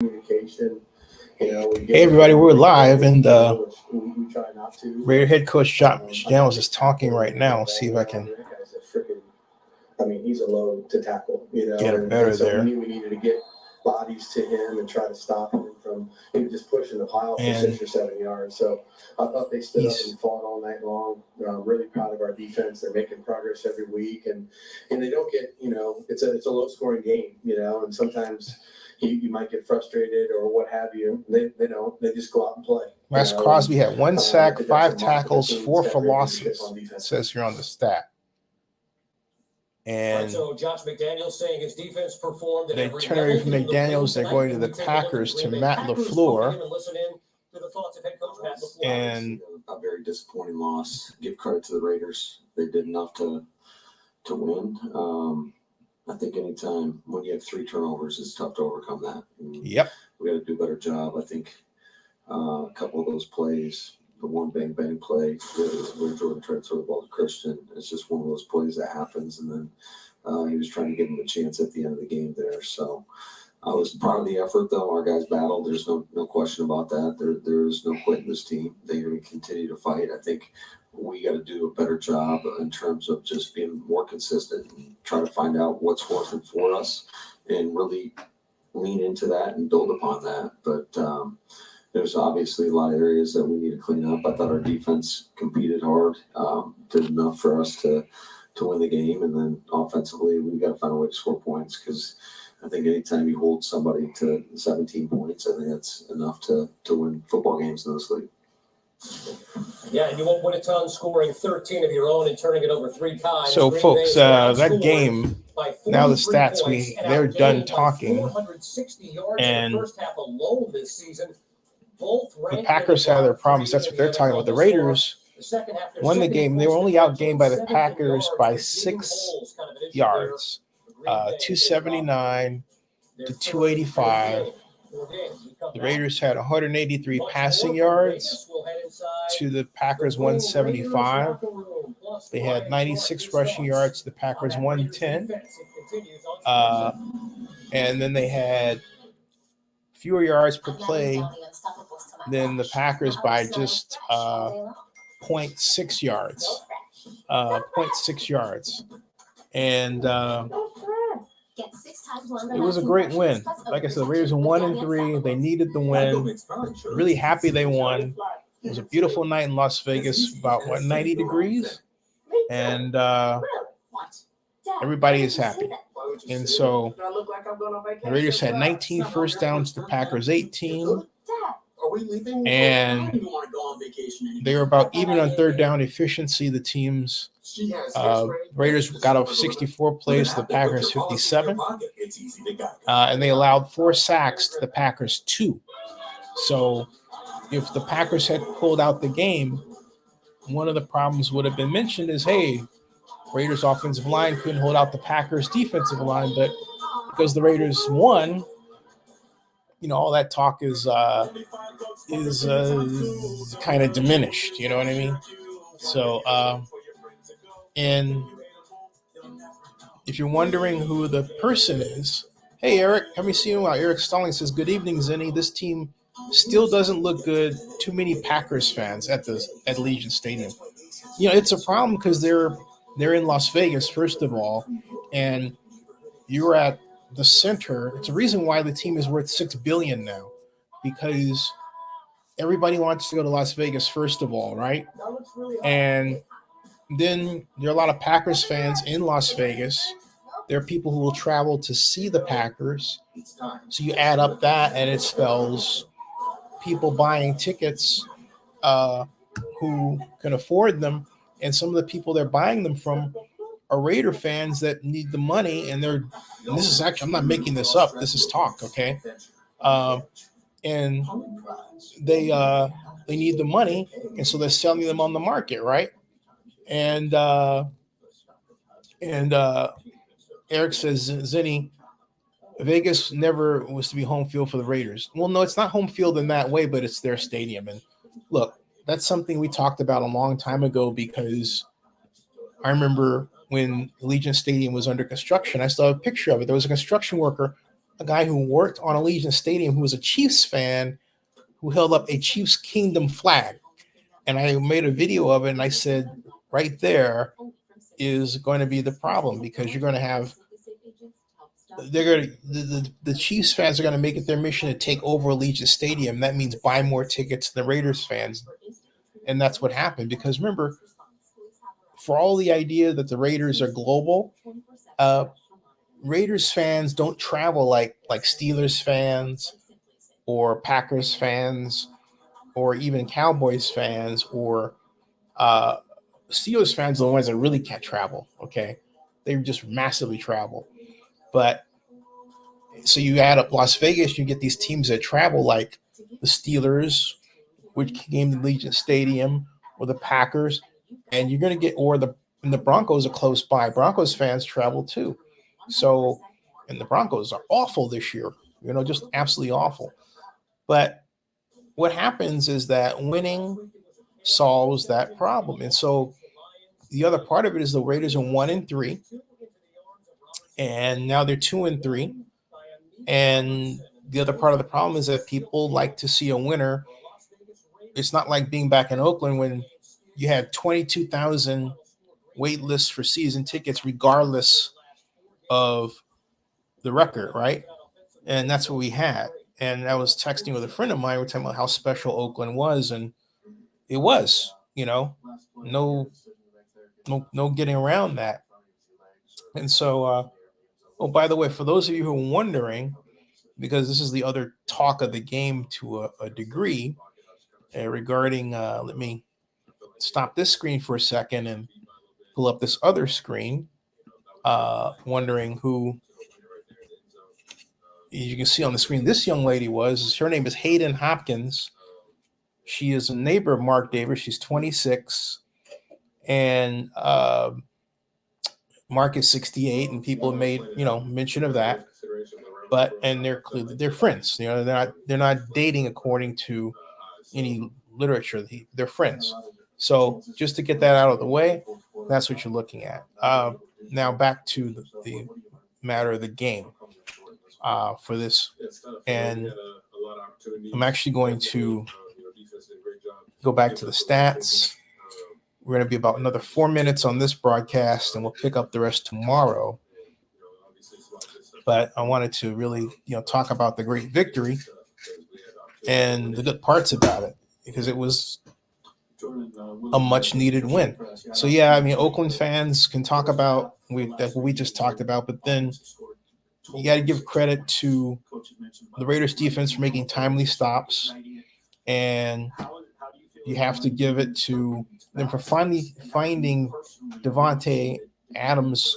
communication. Hey everybody, we're live, and we try not to. Raider head coach Josh Daniels is talking right now. See if I can he's a load to tackle. Get it better so there. We needed to get bodies to him and try to stop him from just pushing the pile for 6 or 7 yards. So I thought they stood up and fought all night long. I'm really proud of our defense. They're making progress every week, and they don't get it's a low scoring game, and sometimes you might get frustrated or what have you. They don't. They just go out and play. Wes Crosby had 1 sack, 5 tackles, 4 for losses. It says here on the stat. And so Josh McDaniels saying his defense performed. They turn away from McDaniels. They're going to the Packers to Matt LaFleur. And a very disappointing loss. Give credit to the Raiders. They did enough to win. I think anytime when you have 3 turnovers, it's tough to overcome that. Yep. We got to do a better job. I think a couple of those plays, the one bang play where Jordan tried to throw the ball to Christian, it's just one of those plays that happens. And then he was trying to give him a chance at the end of the game there. So I was proud of the effort, though. Our guys battled. There's no question about that. There's no quit in this team. They're going to continue to fight. I think we got to do a better job in terms of just being more consistent and try to find out what's working for us and really lean into that and build upon that. But there's obviously a lot of areas that we need to clean up. I thought our defense competed hard, did enough for us to win the game. And then offensively, we got to find a way to score points, because I think anytime you hold somebody to 17 points, I think that's enough to win football games in this league. Yeah, and you won't win a ton scoring 13 of your own and turning it over 3 times. So, folks, that game, now the stats, they're done talking. And the first half alone this season, both the Packers have their problems. That's what they're talking about. The Raiders won the game. They were only outgained by the Packers by 6 yards, 279 to 285. The Raiders had 183 passing yards to the Packers 175. They had 96 rushing yards to the Packers 110. And then they had fewer yards per play than the Packers by just 0.6 yards. 0.6 yards. And it was a great win. Like I said, the Raiders were 1-3. They needed the win. Really happy they won. It was a beautiful night in Las Vegas, about 90 degrees, and everybody is happy. And so the Raiders had 19 first downs, the Packers 18, and they were about even on third down efficiency. The teams, Raiders got off 64 plays to the Packers 57, and they allowed 4 sacks to the Packers 2. So if the Packers had pulled out the game, one of the problems would have been mentioned is, hey, Raiders offensive line couldn't hold out the Packers defensive line, but because the Raiders won, all that talk is kind of diminished. You know what I mean? So, and if you're wondering who the person is, hey, Eric, let me see you. Eric Stalling says, good evening, Zennie. This team still doesn't look good. Too many Packers fans at Legion Stadium. It's a problem because they're in Las Vegas, first of all, and you're at the center. It's a reason why the team is worth $6 billion now, because everybody wants to go to Las Vegas, first of all, right? And then there are a lot of Packers fans in Las Vegas. There are people who will travel to see the Packers. So you add up that, and it spells people buying tickets who can afford them. And some of the people they're buying them from are Raider fans that need the money. And this is actually, I'm not making this up. This is talk, okay? And they need the money, and so they're selling them on the market, right? And Eric says, Zennie, Vegas never was to be home field for the Raiders. Well, no, it's not home field in that way, but it's their stadium. And look, that's something we talked about a long time ago, because I remember when Legion Stadium was under construction, I still have a picture of it. There was a construction worker a guy who worked on Allegiant Stadium who was a Chiefs fan who held up a Chiefs Kingdom flag. And I made a video of it, and I said, right there is going to be the problem, because you're going to have the Chiefs fans are going to make it their mission to take over Allegiant Stadium. That means buy more tickets than the Raiders fans. And that's what happened, because remember, for all the idea that the Raiders are global, Raiders fans don't travel like Steelers fans or Packers fans or even Cowboys fans or Steelers fans are the ones that really can't travel. Okay, they just massively travel. But so you add up Las Vegas, you get these teams that travel like the Steelers, which came to Allegiant Stadium, or the Packers, and you're going to get, or the Broncos are close by. Broncos fans travel too. So, and the Broncos are awful this year, just absolutely awful. But what happens is that winning solves that problem. And so the other part of it is the Raiders are 1-3, and now they're 2-3. And the other part of the problem is that people like to see a winner. It's not like being back in Oakland when you had 22,000 wait lists for season tickets, regardless of the record, right? And that's what we had. And I was texting with a friend of mine. We're talking about how special Oakland was, and it was, no getting around that. And so, oh, by the way, for those of you who are wondering, because this is the other talk of the game to a degree, regarding, let me stop this screen for a second and pull up this other screen, wondering who, you can see on the screen, this young lady her name is Hayden Hopkins. She is a neighbor of Mark Davis. She's 26, and Mark is 68, and people have made, mention of that. But, and they're friends, they're not dating according to any literature. They're friends. So just to get that out of the way, that's what you're looking at. Now back to the matter of the game for this. And I'm actually going to go back to the stats. We're going to be about another 4 minutes on this broadcast, and we'll pick up the rest tomorrow. But I wanted to really, talk about the great victory and the good parts about it, because it was a much needed win. So yeah, I mean, Oakland fans can talk about what we just talked about, but then you got to give credit to the Raiders defense for making timely stops, and you have to give it to them for finally finding Devontae Adams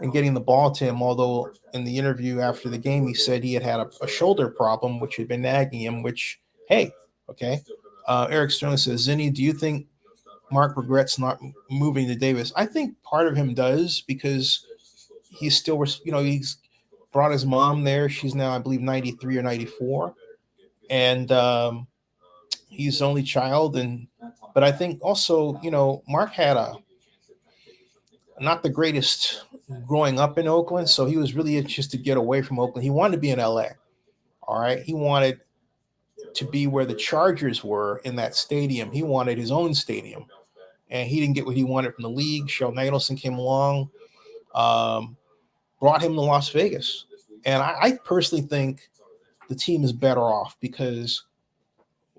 and getting the ball to him. Although in the interview after the game, he said he had a shoulder problem, which had been nagging him, which, hey, okay. Eric Sterling says, Zennie, do you think Mark regrets not moving to Davis? I think part of him does, because he's still, he's brought his mom there. She's now, I believe, 93 or 94. And he's the only child. But I think also, Mark had not the greatest growing up in Oakland. So he was really anxious to get away from Oakland. He wanted to be in LA. All right. He wanted to be where the Chargers were in that stadium. He wanted his own stadium, and he didn't get what he wanted from the league. Sheldon Adelson came along, brought him to Las Vegas. And I personally think the team is better off, because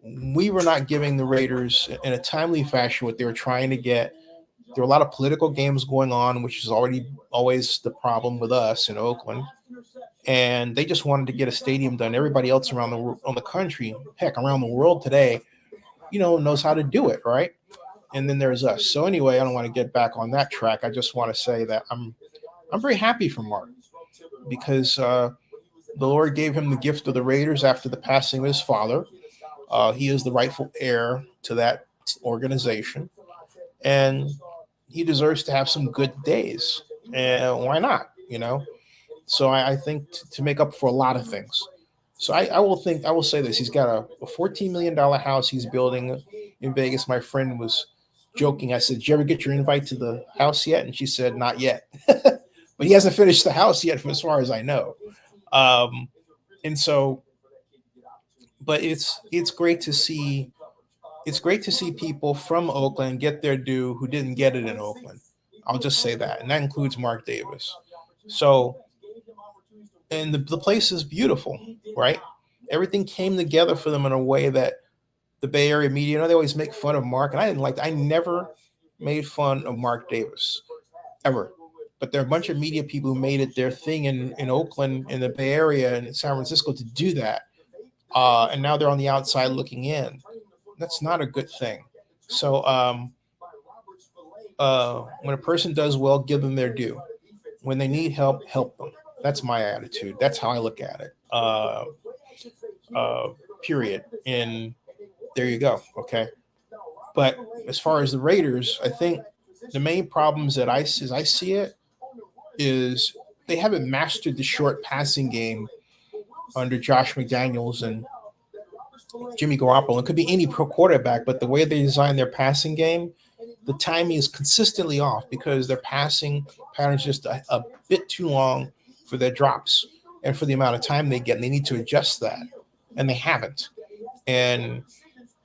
we were not giving the Raiders in a timely fashion what they were trying to get. There were a lot of political games going on, which is always the problem with us in Oakland. And they just wanted to get a stadium done. Everybody else around the country, heck, around the world today, knows how to do it, right? And then there's us. So anyway, I don't want to get back on that track. I just want to say that I'm very happy for Mark, because the Lord gave him the gift of the Raiders after the passing of his father. He is the rightful heir to that organization, and he deserves to have some good days. And why not? So I think to make up for a lot of things. So I will say this: he's got a $14 million house he's building in Vegas. My friend was joking. I said, "Did you ever get your invite to the house yet?" And she said, "Not yet." But he hasn't finished the house yet, as far as I know. And so, but it's great to see. It's great to see people from Oakland get their due who didn't get it in Oakland. I'll just say that, and that includes Mark Davis. So, and the place is beautiful, right? Everything came together for them in a way that the Bay Area media, they always make fun of Mark, and I didn't like that. I never made fun of Mark Davis, ever. But there are a bunch of media people who made it their thing in Oakland, in the Bay Area, and in San Francisco to do that. And now they're on the outside looking in. That's not a good thing. So when a person does well, give them their due. When they need help, help them. That's my attitude. That's how I look at it. Period. And there you go. Okay. But as far as the Raiders, I think the main problems that I see it is they haven't mastered the short passing game under Josh McDaniels and Jimmy Garoppolo. It could be any pro quarterback, but the way they design their passing game, the timing is consistently off because their passing pattern is just a bit too long for their drops and for the amount of time they get. And they need to adjust that, and they haven't. And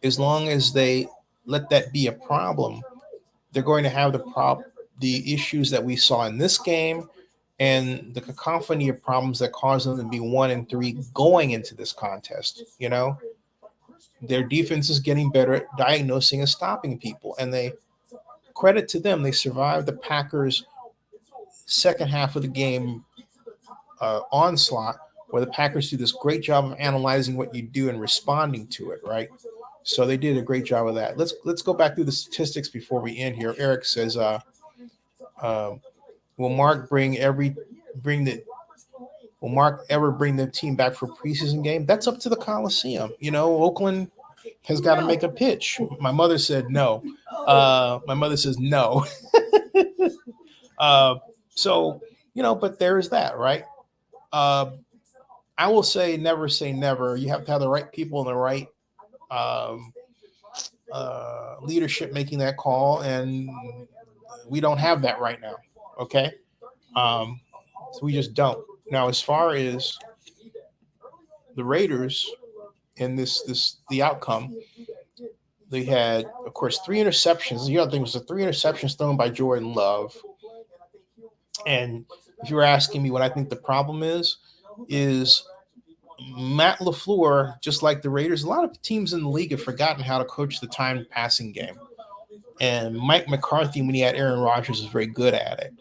as long as they let that be a problem, they're going to have the issues that we saw in this game and the cacophony of problems that caused them to be 1-3 going into this contest. Their defense is getting better at diagnosing and stopping people, and they credit to them. They survived the Packers' second half of the game onslaught, where the Packers do this great job of analyzing what you do and responding to it, right? So they did a great job of that. Let's go back through the statistics before we end here. Eric says, "Will Mark Will Mark ever bring the team back for a preseason game? That's up to the Coliseum. Oakland has got to make a pitch." My mother said no. My mother says no. So, but there's that, right? I will say never. You have to have the right people in the right leadership making that call, and we don't have that right now. Okay. So we just don't. Now, as far as the Raiders and the outcome, they had, of course, 3 interceptions. The other thing was the 3 interceptions thrown by Jordan Love. And if you were asking me what I think the problem is Matt LaFleur, just like the Raiders, a lot of teams in the league have forgotten how to coach the timed passing game. And Mike McCarthy, when he had Aaron Rodgers, was very good at it.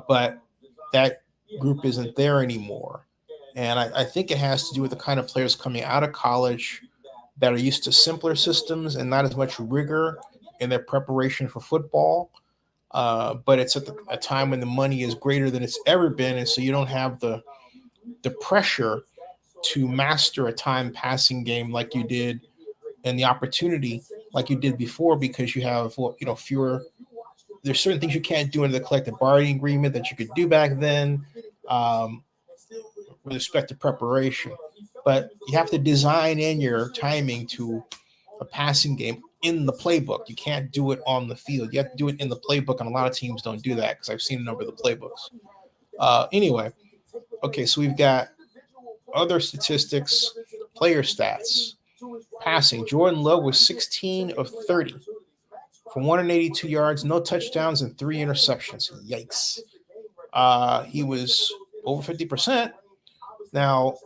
But that group isn't there anymore. And I think it has to do with the kind of players coming out of college that are used to simpler systems and not as much rigor in their preparation for football. But it's at a time when the money is greater than it's ever been. And so you don't have the pressure to master a time passing game like you did, and the opportunity like you did before, because you have fewer. There's certain things you can't do under the collective bargaining agreement that you could do back then, with respect to preparation. But you have to design in your timing to a passing game in the playbook. You can't do it on the field. You have to do it in the playbook, and a lot of teams don't do that because I've seen a number of the playbooks. Anyway, okay, so we've got other statistics, player stats. Passing, Jordan Love was 16 of 30 for 182 yards, no touchdowns, and 3 interceptions. Yikes. He was over 50%. Now,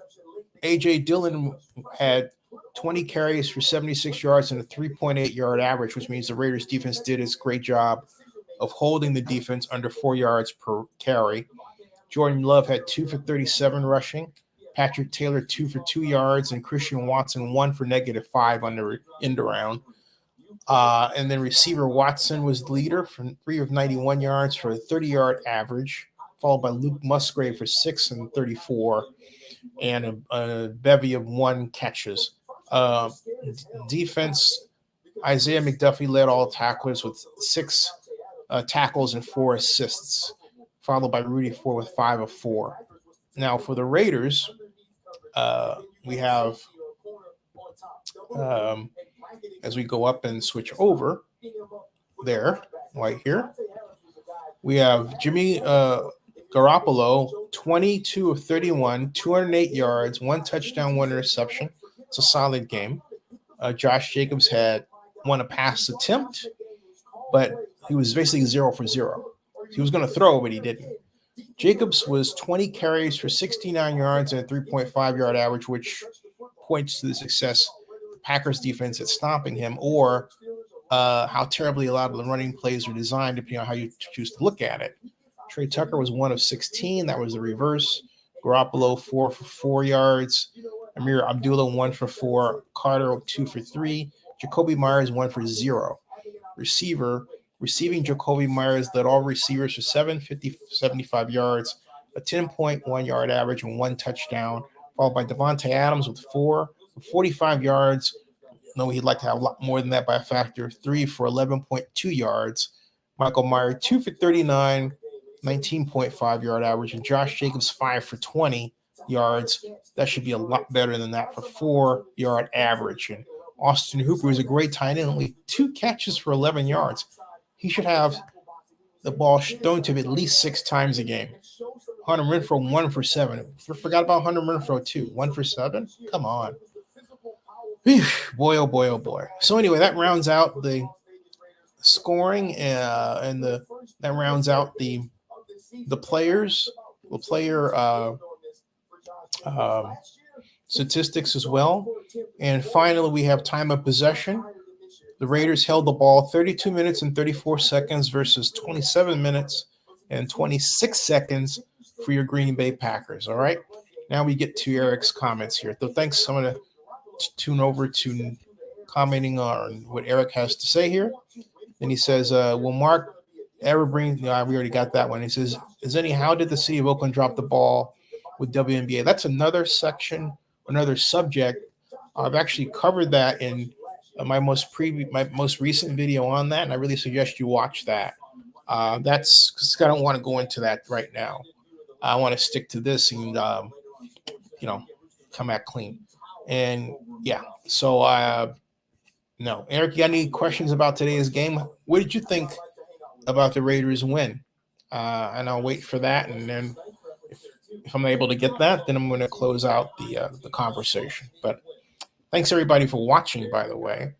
A.J. Dillon had 20 carries for 76 yards and a 3.8 yard average, which means the Raiders defense did its great job of holding the defense under 4 yards per carry. Jordan Love had 2 for 37 rushing. Patrick Taylor 2 for 2 yards, and Christian Watson 1 for -5 on the end around. And then receiver Watson was the leader for 3 of 91 yards for a 30-yard average, followed by Luke Musgrave for 6 and 34, and a bevy of 1 catches. Defense, Isaiah McDuffie led all tacklers with 6 tackles and 4 assists, followed by Rudy Ford with 5 of 4. Now, for the Raiders, we have, as we go up and switch over there, right here, we have Jimmy Garoppolo, 22 of 31, 208 yards, 1 touchdown, 1 interception. It's a solid game. Josh Jacobs had 1 pass attempt, but he was basically 0 for 0. He was going to throw, but he didn't. Jacobs was 20 carries for 69 yards and a 3.5 yard average, which points to the success of the Packers defense at stopping him, or how terribly a lot of the running plays are designed, depending on how you choose to look at it. Trey Tucker was 1 of 16. That was the reverse. Garoppolo, 4 for 4 yards. Amir Abdullah, 1 for 4. Carter, 2 for 3. Jacoby Myers, 1 for 0. Receiving Jacoby Myers led all receivers for 75 yards, a 10.1 yard average, and 1 touchdown, followed by Devontae Adams with 4 for 45 yards. No, he'd like to have a lot more than that by a factor of 3 for 11.2 yards. Michael Meyer, 2 for 39, 19.5 yard average, and Josh Jacobs, 5 for 20 yards. That should be a lot better than that for 4 yard average. And Austin Hooper is a great tight end, only 2 catches for 11 yards. He should have the ball thrown to him at least 6 times a game. Hunter Renfrow, 1 for 7. Forgot about Hunter Renfrow, too. 1 for 7? Come on. Boy, oh boy, oh boy. So anyway, that rounds out the scoring and that rounds out the players, the player statistics as well. And finally, we have time of possession. The Raiders held the ball 32 minutes and 34 seconds versus 27 minutes and 26 seconds for your Green Bay Packers. All right. Now we get to Eric's comments here. So thanks. I'm going to tune over to commenting on what Eric has to say here. And he says, will Mark ever bring, we already got that one. He says, how did the city of Oakland drop the ball with WNBA? That's another section, another subject. I've actually covered that in my most recent video on that, and I really suggest you watch that. That's because I don't want to go into that right now. I want to stick to this and come out clean. And yeah, so no, Eric, you got any questions about today's game? What did you think about the Raiders win? And I'll wait for that, and then if I'm able to get that, then I'm going to close out the conversation. But thanks everybody for watching, by the way.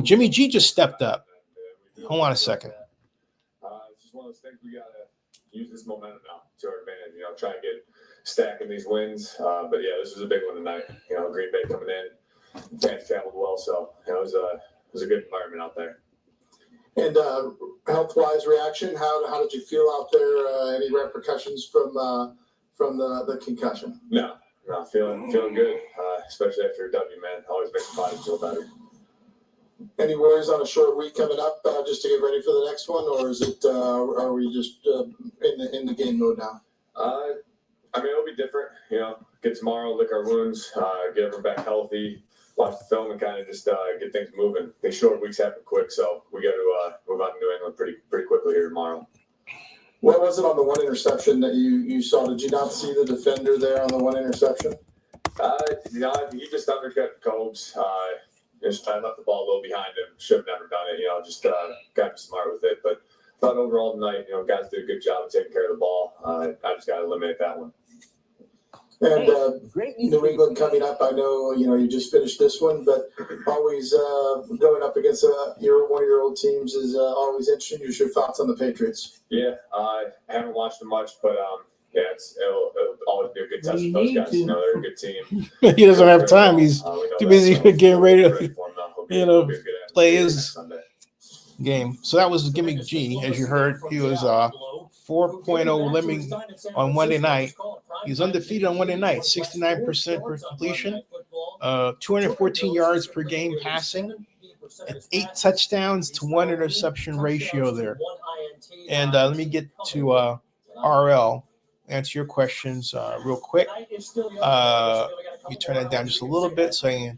Jimmy G just stepped up. Hold on a second. It's just one of those things we got to use this momentum now to our advantage. Try and get stacking these wins. But yeah, this was a big one tonight. Green Bay coming in, fans traveled well, so it was a good environment out there. And health-wise reaction, how did you feel out there? Any repercussions from the concussion? No, feeling good, especially after a W, man. Always makes the body feel better. Any worries on a short week coming up just to get ready for the next one, or is it are we just in the game mode now? It'll be different. Get tomorrow, lick our wounds, get everyone back healthy, watch the film, and kind of just get things moving. These short weeks happen quick, so we got to move on to New England pretty quickly here tomorrow. What was it on the one interception that you saw? Did you not see the defender there on the one interception? He just undercut Cobes. I left the ball a little behind him. Should have never done it. Just got smart with it. But thought overall tonight, guys did a good job of taking care of the ball. I just got to eliminate that one. And New England coming up, I know you just finished this one, but always going up against one of your old teams is always interesting. Just your thoughts on the Patriots? Yeah, I haven't watched them much, but yeah, it'll always be a good test with those guys. They're a good team. He doesn't have time. He's too busy getting ready to play his game. So that was Gimmick G, as you heard. He was 4.0 lemming on Monday night. He's undefeated on Monday night, 69% per completion, 214 yards per game passing, and 8 touchdowns to 1 interception ratio there. And let me get to RL. Answer your questions real quick. Let me turn that down just a little bit so I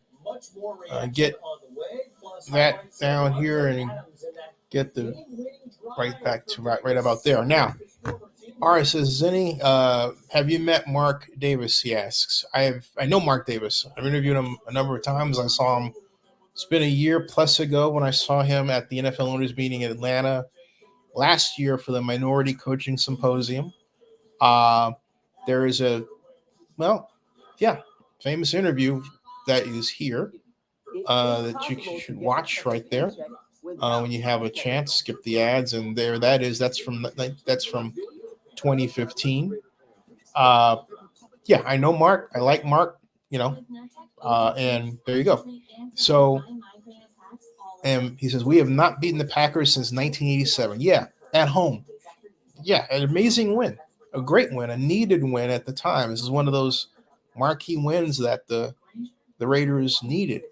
can get that down here and get the right back to right about there. Now, R says, Zennie, have you met Mark Davis? He asks. I know Mark Davis. I've interviewed him a number of times. I saw him. It's been a year plus ago when I saw him at the NFL owners meeting in Atlanta last year for the Minority Coaching Symposium. There is famous interview that is here that you should watch right there. When you have a chance, skip the ads, and there that is. That's from 2015. I know Mark. I like Mark. And there you go. So, and he says we have not beaten the Packers since 1987. Yeah, at home. Yeah, an amazing win, a great win, a needed win at the time. This is one of those marquee wins that the Raiders needed.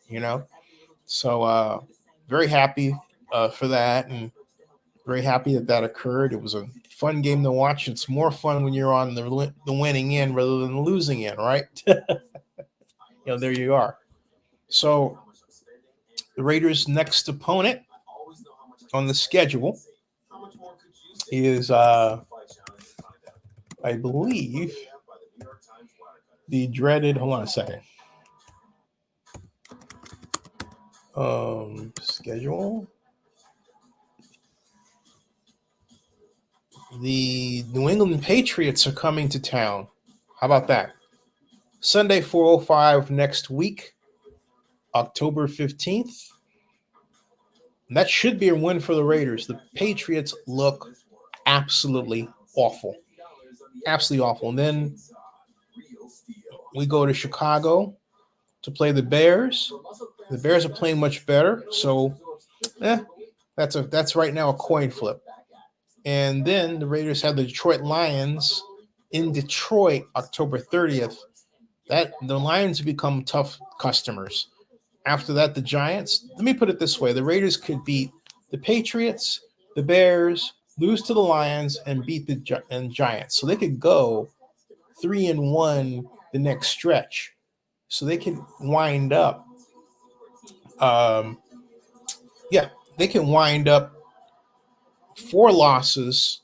So very happy for that, and very happy that occurred. It was a fun game to watch. It's more fun when you're on the winning end rather than the losing end, right? There you are. So the Raiders' next opponent on the schedule is, I believe, the dreaded. Hold on a second. Schedule. The New England Patriots are coming to town. How about that? Sunday, 4:05 next week, October 15th. And that should be a win for the Raiders. The Patriots look absolutely awful. Absolutely awful. And then we go to Chicago to play the Bears. The Bears are playing much better. So, that's right now a coin flip. And then the Raiders have the Detroit Lions in Detroit, October 30th. The Lions become tough customers. After that, the Giants. Let me put it this way. The Raiders could beat the Patriots, the Bears, lose to the Lions, and beat the Giants. So they could go 3-1 the next stretch. So they can wind up. They can wind up 4 losses,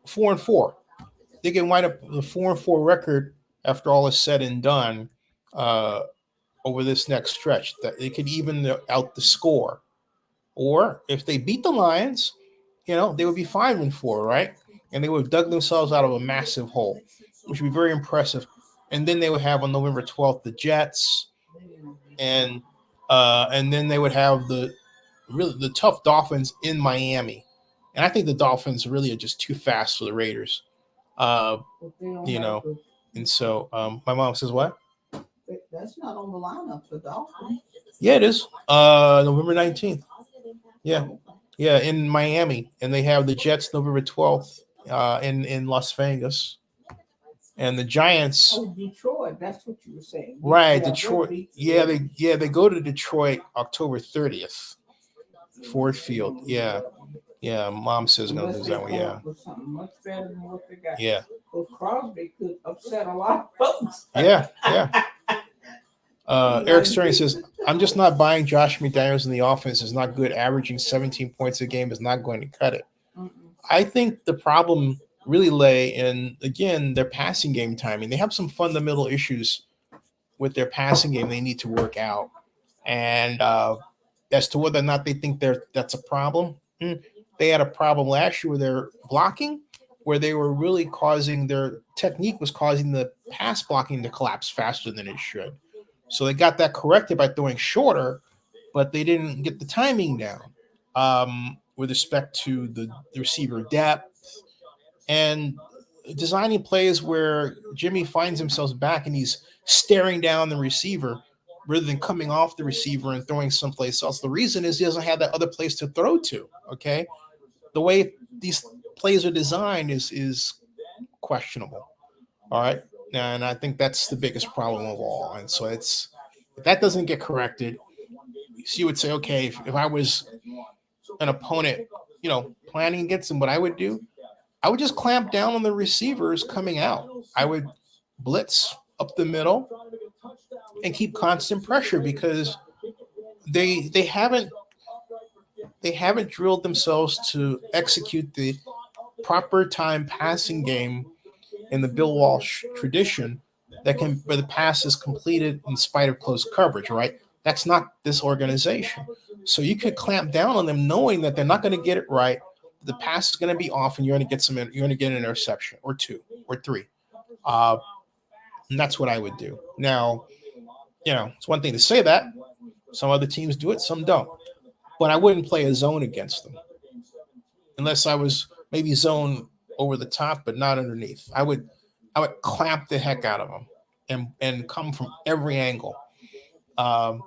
4-4. They can wind up the 4-4 record after all is said and done over this next stretch. That they could even out the score. Or if they beat the Lions, they would be 5-4, right? And they would have dug themselves out of a massive hole, which would be very impressive. And then they would have on November 12th the Jets, and then they would have the tough Dolphins in Miami. And I think the Dolphins really are just too fast for the Raiders. And so my mom says, what? That's not on the lineup for Dolphins. Yeah, it is. November 19th. Yeah, in Miami. And they have the Jets November 12th in Las Vegas. And the Giants. Oh, Detroit. That's what you were saying. Right, Detroit. Yeah, they go to Detroit October 30th. Ford Field. Yeah. Yeah, Mom says going to lose that one. Yeah. Something much better than what they got. Yeah. Because Crosby could upset a lot of folks. Yeah. Eric Stern says, I'm just not buying Josh McDaniels in the offense. Is not good. Averaging 17 points a game is not going to cut it. Mm-mm. I think the problem really lay in, again, their passing game timing. They have some fundamental issues with their passing game they need to work out. And as to whether or not they think that's a problem, they had a problem last year with their blocking, where they were really their technique was causing the pass blocking to collapse faster than it should. So they got that corrected by throwing shorter, but they didn't get the timing down with respect to the receiver depth and designing plays where Jimmy finds himself back and he's staring down the receiver rather than coming off the receiver and throwing someplace else. The reason is he doesn't have that other place to throw to, okay? The way these plays are designed is questionable, all right? And I think that's the biggest problem of all. And so if that doesn't get corrected, so you would say, okay, if I was an opponent, planning against them, what I would do, I would just clamp down on the receivers coming out. I would blitz up the middle and keep constant pressure because they haven't drilled themselves to execute the proper time passing game in the Bill Walsh tradition where the pass is completed in spite of close coverage, right? That's not this organization. So you could clamp down on them knowing that they're not going to get it right. The pass is going to be off and you're going to get an interception or two. or 3. And that's what I would do. Now, it's one thing to say that. Some other teams do it, some don't. But I wouldn't play a zone against them unless I was maybe zone over the top, but not underneath. I would clamp the heck out of them and come from every angle. And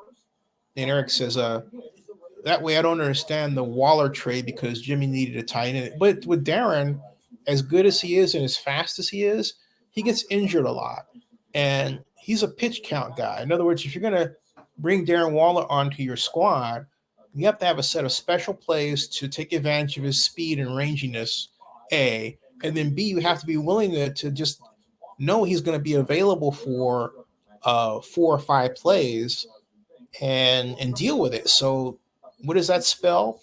Eric says, that way I don't understand the Waller trade because Jimmy needed a tight end. But with Darren, as good as he is and as fast as he is, he gets injured a lot. And he's a pitch count guy. In other words, if you're going to bring Darren Waller onto your squad, you have to have a set of special plays to take advantage of his speed and ranginess, A. And then B, you have to be willing to just know he's going to be available for 4 or 5 plays and deal with it. So what does that spell?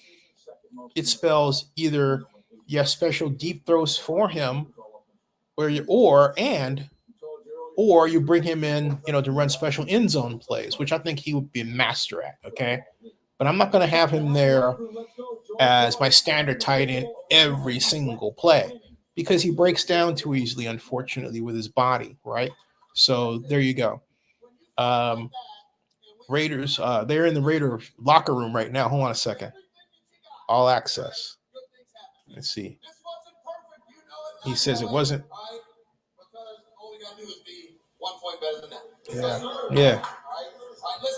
It spells either you have special deep throws for him, or you bring him in, to run special end zone plays, which I think he would be a master at. Okay, but I'm not going to have him there as my standard tight end every single play because he breaks down too easily, unfortunately, with his body. Right. So there you go. Raiders, they're in the Raider locker room right now. Hold on a second. All access. Let's see. He says it wasn't. Yeah.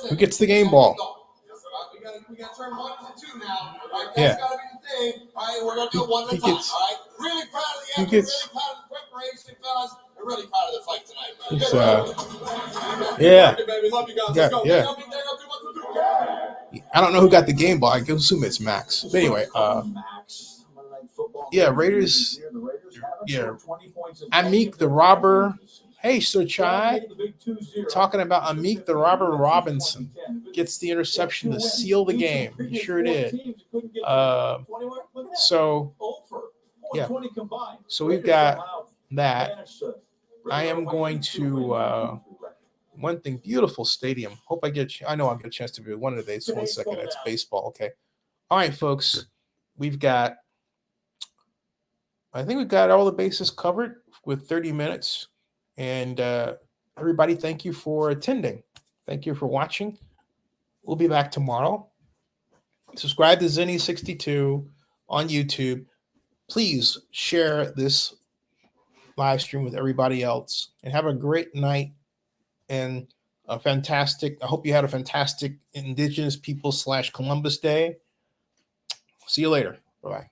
Who gets the game ball? Yeah. He gets. Yeah. I don't know who got the game ball. I assume it's Max. But anyway, Raiders. Yeah. Amik the Robber. Hey, Sir Chai. Talking about Amik the Robber Robinson gets the interception to seal the game. He sure did. So we've got that. I am going to one thing, beautiful stadium. Hope I know I'll get a chance to view one of the days. 1 second. It's baseball. Okay. All right, folks. I think we've got all the bases covered with 30 minutes. And everybody, thank you for attending. Thank you for watching. We'll be back tomorrow. Subscribe to Zennie62 on YouTube. Please share this live stream with everybody else. And have a great night and I hope you had a fantastic Indigenous People / Columbus Day. See you later. Bye-bye.